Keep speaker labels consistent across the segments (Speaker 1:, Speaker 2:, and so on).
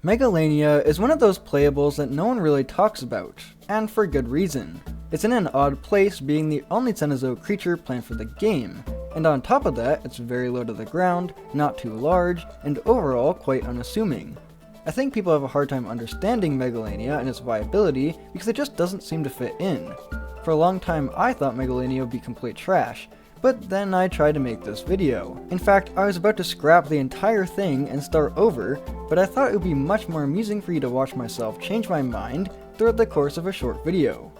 Speaker 1: MEGALANIA is one of those playables that no one really talks about, and for good reason. It's in an odd place, being the only Cenozoic creature planned for the game, and on top of that, it's very low to the ground, not too large, and overall quite unassuming. I think people have a hard time understanding MEGALANIA and its viability because it just doesn't seem to fit in. For a long time I thought MEGALANIA would be complete trash, but then I tried to make this video. In fact, I was about to scrap the entire thing and start over, but I thought it would be much more amusing for you to watch myself change my mind throughout the course of a short video.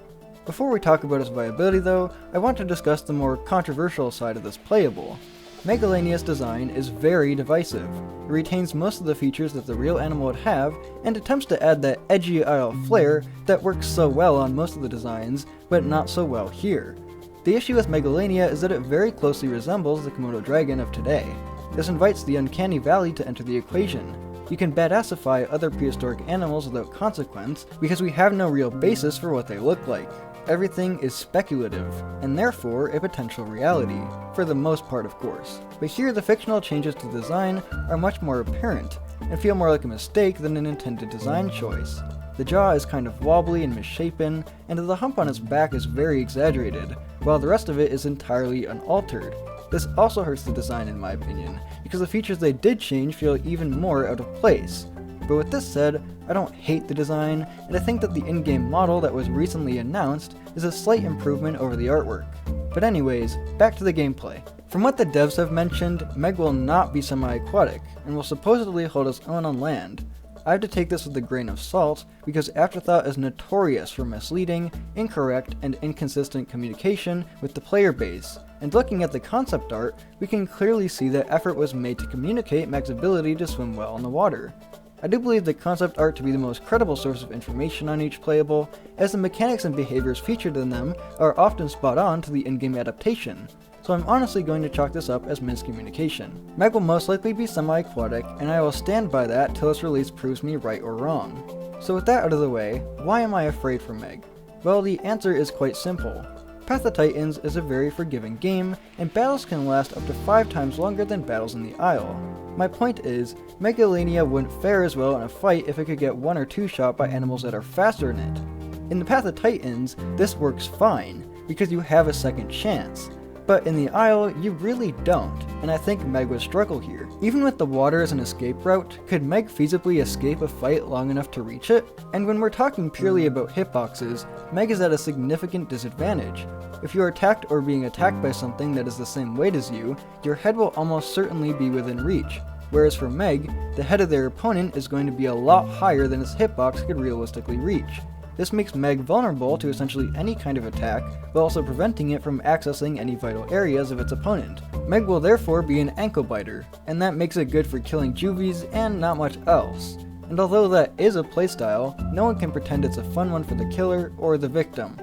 Speaker 1: Before we talk about its viability though, I want to discuss the more controversial side of this playable. MEGALANIA's design is very divisive. It retains most of the features that the real animal would have, and attempts to add that edgy Isle flair that works so well on most of the designs, but not so well here. The issue with MEGALANIA is that it very closely resembles the Komodo dragon of today. This invites the uncanny valley to enter the equation. You can badassify other prehistoric animals without consequence, because we have no real basis for what they look like. Everything is speculative, and therefore a potential reality, for the most part of course. But here the fictional changes to design are much more apparent, and feel more like a mistake than an intended design choice. The jaw is kind of wobbly and misshapen, and the hump on its back is very exaggerated, while the rest of it is entirely unaltered. This also hurts the design in my opinion, because the features they did change feel even more out of place. But with this said, I don't hate the design, and I think that the in-game model that was recently announced is a slight improvement over the artwork. But anyways, back to the gameplay. From what the devs have mentioned, Meg will not be semi-aquatic, and will supposedly hold its own on land. I have to take this with a grain of salt, because Afterthought is notorious for misleading, incorrect, and inconsistent communication with the player base, and looking at the concept art, we can clearly see that effort was made to communicate Meg's ability to swim well in the water. I do believe the concept art to be the most credible source of information on each playable, as the mechanics and behaviors featured in them are often spot on to the in-game adaptation, so I'm honestly going to chalk this up as miscommunication. Meg will most likely be semi-aquatic, and I will stand by that till its release proves me right or wrong. So with that out of the way, why am I afraid for Meg? Well, the answer is quite simple. Path of Titans is a very forgiving game, and battles can last up to 5 times longer than battles in the Isle. My point is, MEGALANIA wouldn't fare as well in a fight if it could get 1 or 2 shot by animals that are faster than it. In the Path of Titans, this works fine, because you have a second chance. But in the Isle, you really don't, and I think Meg would struggle here. Even with the water as an escape route, could Meg feasibly escape a fight long enough to reach it? And when we're talking purely about hitboxes, Meg is at a significant disadvantage. If you are attacked or being attacked by something that is the same weight as you, your head will almost certainly be within reach. Whereas for Meg, the head of their opponent is going to be a lot higher than its hitbox could realistically reach. This makes Meg vulnerable to essentially any kind of attack, while also preventing it from accessing any vital areas of its opponent. Meg will therefore be an ankle biter, and that makes it good for killing juvies and not much else. And although that is a playstyle, no one can pretend it's a fun one for the killer or the victim.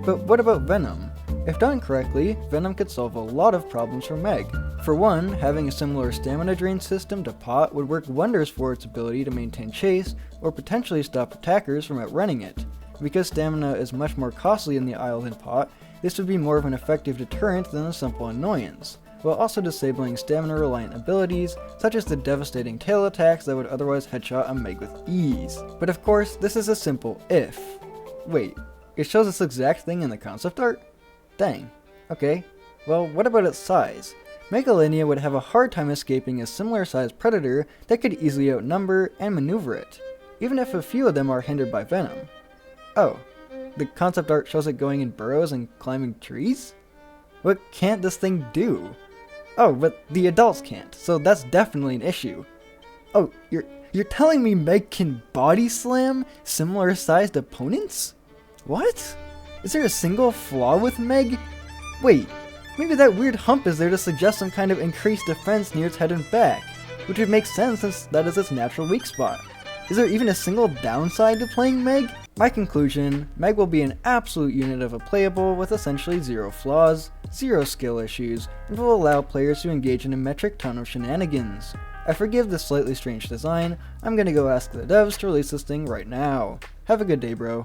Speaker 1: But what about Venom? If done correctly, Venom could solve a lot of problems for Meg. For one, having a similar stamina drain system to Pot would work wonders for its ability to maintain chase, or potentially stop attackers from outrunning it. Because stamina is much more costly in the Isle than Pot, this would be more of an effective deterrent than a simple annoyance, while also disabling stamina-reliant abilities, such as the devastating tail attacks that would otherwise headshot a Meg with ease. But of course, this is a simple if. Wait, it shows this exact thing in the concept art? Dang. Okay, well what about its size? MEGALANIA would have a hard time escaping a similar sized predator that could easily outnumber and maneuver it, even if a few of them are hindered by Venom. Oh, the concept art shows it going in burrows and climbing trees? What can't this thing do? Oh, but the adults can't, so that's definitely an issue. Oh, you're telling me Meg can body slam similar sized opponents? What? Is there a single flaw with Meg? Wait, maybe that weird hump is there to suggest some kind of increased defense near its head and back, which would make sense since that is its natural weak spot. Is there even a single downside to playing Meg? My conclusion, Meg will be an absolute unit of a playable with essentially 0 flaws, 0 skill issues, and will allow players to engage in a metric ton of shenanigans. I forgive this slightly strange design. I'm gonna go ask the devs to release this thing right now. Have a good day, bro.